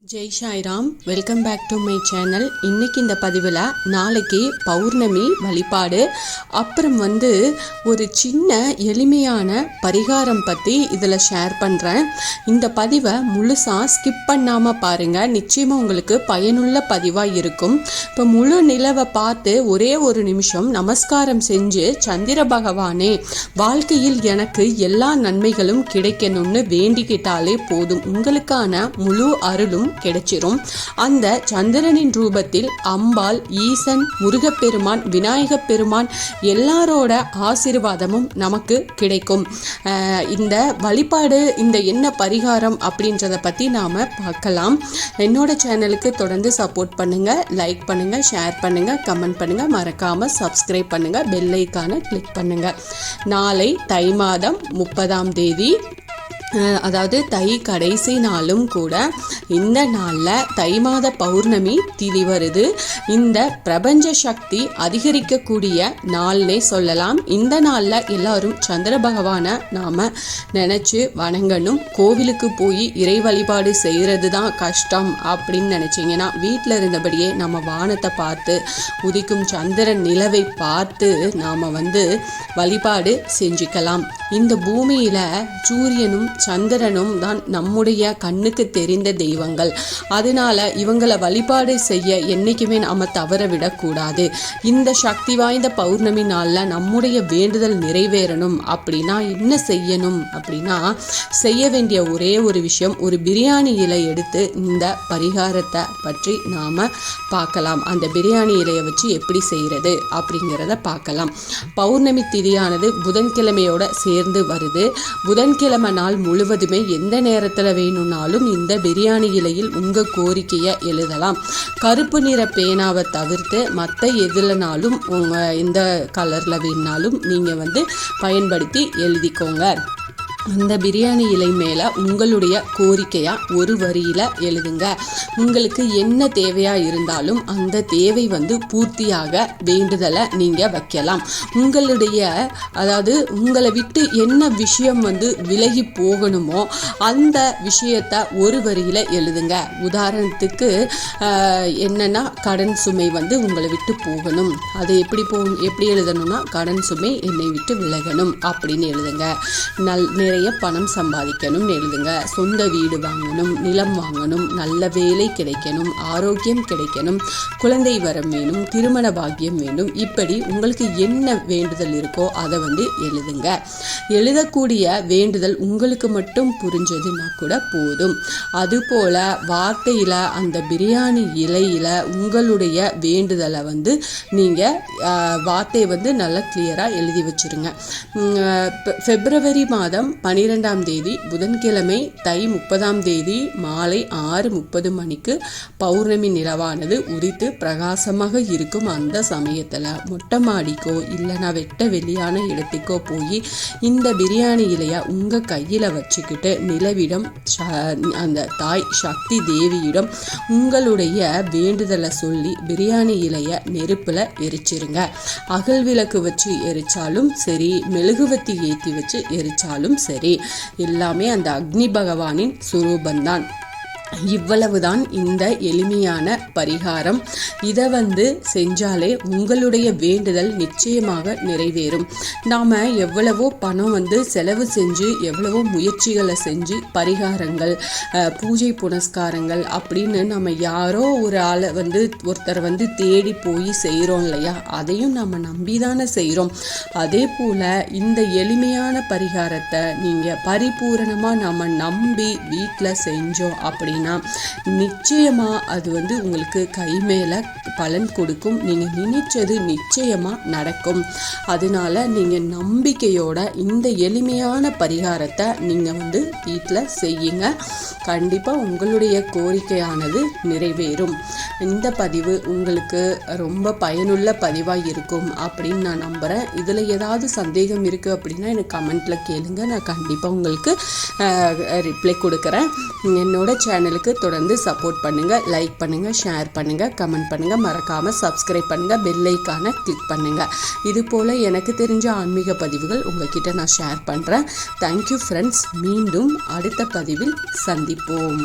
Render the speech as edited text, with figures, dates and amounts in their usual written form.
Jai Sairam, welcome back to my channel. இன்றைக்கி இந்த பதிவில் நாளைக்கு பௌர்ணமி வழிபாடு, அப்புறம் ஒரு சின்ன எளிமையான பரிகாரம் பற்றி இதில் ஷேர் பண்ணுறேன். இந்த பதிவை முழுசாக ஸ்கிப் பண்ணாமல் பாருங்கள், நிச்சயமாக உங்களுக்கு பயனுள்ள பதிவாக இருக்கும். இப்போ முழு நிலவை பார்த்து ஒரே ஒரு நிமிஷம் நமஸ்காரம் செஞ்சு, சந்திர பகவானே, வாழ்க்கையில் எனக்கு எல்லா நன்மைகளும் கிடைக்கணும்னு வேண்டிக்கிட்டாலே போதும், உங்களுக்கான முழு அருளும் கிடைச்சிரும். அந்த சந்திரனின் ரூபத்தில் அம்பாள், ஈசன், முருகப்பெருமான், விநாயகப் பெருமான் எல்லாரோட ஆசீர்வாதமும் நமக்கு கிடைக்கும். இந்த வழிபாடு, இந்த என்ன பரிகாரம் அப்படின்றத பற்றி நாம் பார்க்கலாம். என்னோட சேனலுக்கு தொடர்ந்து சப்போர்ட் பண்ணுங்கள், லைக் பண்ணுங்கள், ஷேர் பண்ணுங்கள், கமெண்ட் பண்ணுங்கள், மறக்காமல் சப்ஸ்கிரைப் பண்ணுங்கள், பெல் ஐக்கானை கிளிக் பண்ணுங்கள். நாளை தை மாதம் 30ஆம் தேதி, அதாவது தை கடைசி நாளும் கூட. இந்த நாளில் தை மாத பௌர்ணமி திதி வருது. இந்த பிரபஞ்ச சக்தி அதிகரிக்கக்கூடிய நாள்னே சொல்லலாம். இந்த நாளில் எல்லாரும் சந்திர பகவானை நாம் நினச்சி வணங்கணும். கோவிலுக்கு போய் இறை வழிபாடு செய்கிறது தான் கஷ்டம் அப்படின்னு நினச்சிங்கன்னா, வீட்டில் இருந்தபடியே நம்ம வானத்தை பார்த்து, உதிக்கும் சந்திரன் நிலவை பார்த்து நாம் வழிபாடு செஞ்சுக்கலாம். இந்த பூமியில் சூரியனும் சந்திரனும் தான் நம்முடைய கண்ணுக்கு தெரிந்த தெய்வங்கள். அதனால இவங்களை வழிபாடு செய்ய என்னைக்குமே நாம தவற விடக்கூடாது. இந்த சக்தி வாய்ந்த பௌர்ணமி நாளில் நம்முடைய வேண்டுதல் நிறைவேறணும் அப்படின்னா என்ன செய்யணும் அப்படின்னா, செய்ய வேண்டிய ஒரே ஒரு விஷயம், ஒரு பிரியாணி இலை எடுத்து இந்த பரிகாரத்தை பற்றி நாம் பார்க்கலாம். அந்த பிரியாணி இலையை வச்சு எப்படி செய்கிறது அப்படிங்கிறத பார்க்கலாம். பௌர்ணமி திதியானது புதன்கிழமையோட சேர்ந்து வருது. புதன்கிழமை நாள் முழுவதுமே எந்த நேரத்தில் வேணும்னாலும் இந்த பிரியாணி இலையில் உங்கள் கோரிக்கையை எழுதலாம். கருப்பு நிற பேனாவை தவிர்த்து மற்ற எதுலனாலும் எந்த கலரில் வேணுனாலும் நீங்கள் பயன்படுத்தி எழுதிக்கோங்க. அந்த பிரியாணி இலை மேலே உங்களுடைய கோரிக்கையாக ஒரு வரியில் எழுதுங்க. உங்களுக்கு என்ன தேவையாக இருந்தாலும் அந்த தேவை பூர்த்தியாக வேண்டுதலை நீங்கள் வைக்கலாம். உங்களுடைய, அதாவது உங்களை விட்டு என்ன விஷயம் விலகி போகணுமோ அந்த விஷயத்தை ஒரு வரியில் எழுதுங்க. உதாரணத்துக்கு என்னென்னா, கடன் சுமை உங்களை விட்டு போகணும். அது எப்படி எழுதணும்னா, கடன் சுமை என்னை விட்டு விலகணும் அப்படின்னு எழுதுங்க. நிறைய பணம் சம்பாதிக்கணும்னு எழுதுங்க. சொந்த வீடு வாங்கணும், நிலம் வாங்கணும், நல்ல வேலை கிடைக்கணும், ஆரோக்கியம் கிடைக்கணும், குழந்தை வரம் வேணும், திருமண பாக்கியம் வேணும். இப்படி உங்களுக்கு என்ன வேண்டுதல் இருக்கோ அதை எழுதுங்க. எழுதக்கூடிய வேண்டுதல் உங்களுக்கு மட்டும் புரிஞ்சதுன்னா கூட போதும். அதுபோல வார்த்தையில், அந்த பிரியாணி இலையில் உங்களுடைய வேண்டுதலை நீங்கள் வார்த்தையை நல்லா கிளியராக எழுதி வச்சுருங்க. பிப்ரவரி மாதம் 12ஆம் தேதி புதன்கிழமை, தை 30ஆம் தேதி மாலை 6:30 மணிக்கு பௌர்ணமி நிலவானது உதித்து பிரகாசமாக இருக்கும். அந்த சமயத்தில் மொட்டை மாடிக்கோ இல்லைனா வெட்ட வெளியான இடத்துக்கோ போய் இந்த பிரியாணி இலையை உங்கள் கையில் வச்சுக்கிட்டு நிலவிடம், அந்த தாய் சக்தி தேவியிடம் உங்களுடைய வேண்டுதலை சொல்லி பிரியாணி இலையை நெருப்பில் எரிச்சிருங்க. அகல் விளக்கு வச்சு எரிச்சாலும் சரி, மெழுகுவத்தி ஏற்றி வச்சு எரிச்சாலும் சரி, எல்லாமே அந்த அக்னி பகவானின் சுரூபந்தான். இவ்வளவுதான் இந்த எளிமையான பரிகாரம். இதை செஞ்சாலே உங்களுடைய வேண்டுதல் நிச்சயமாக நிறைவேறும். நாம் எவ்வளவோ பணம் செலவு செஞ்சு, எவ்வளவோ முயற்சிகளை செஞ்சு, பரிகாரங்கள், பூஜை புனஸ்காரங்கள் அப்படின்னு நம்ம யாரோ ஒரு ஆளை ஒருத்தர் தேடி போய் செய்கிறோம் இல்லையா, அதையும் நம்ம நம்பிதானே செய்கிறோம். அதே போல் இந்த எளிமையான பரிகாரத்தை நீங்கள் பரிபூரணமாக நம்ம நம்பி வீட்டில் செஞ்சோம் அப்படின்னா நிச்சயமாக அது உங்களுக்கு கை மேலே பலன் கொடுக்கும். நீங்கள் நினைச்சது நிச்சயமாக நடக்கும். அதனால நீங்கள் நம்பிக்கையோட இந்த எளிமையான பரிகாரத்தை நீங்கள் வீட்டில் செய்யுங்க. கண்டிப்பாக உங்களுடைய கோரிக்கையானது நிறைவேறும். இந்த பதிவு உங்களுக்கு ரொம்ப பயனுள்ள பதிவாக இருக்கும் அப்படின்னு நான் நம்புகிறேன். இதில் ஏதாவது சந்தேகம் இருக்குது அப்படின்னா எனக்கு கமெண்ட்டில் கேளுங்க, நான் கண்டிப்பாக உங்களுக்கு ரிப்ளை கொடுக்குறேன். என்னோட சேனலுக்கு தொடர்ந்து சப்போர்ட் பண்ணுங்கள், லைக் பண்ணுங்கள், ஷேர் பண்ணுங்கள், கமெண்ட் பண்ணுங்கள், மறக்காமல் சப்ஸ்கிரைப் பண்ணுங்கள், பெல் ஐக்கானை கிளிக் பண்ணுங்கள். இது போல் எனக்கு தெரிஞ்ச ஆன்மீக பதிவுகள் உங்ககிட்ட நான் ஷேர் பண்ணுறேன். Thank you friends. மீண்டும் அடுத்த பதிவில் சந்திப்போம்.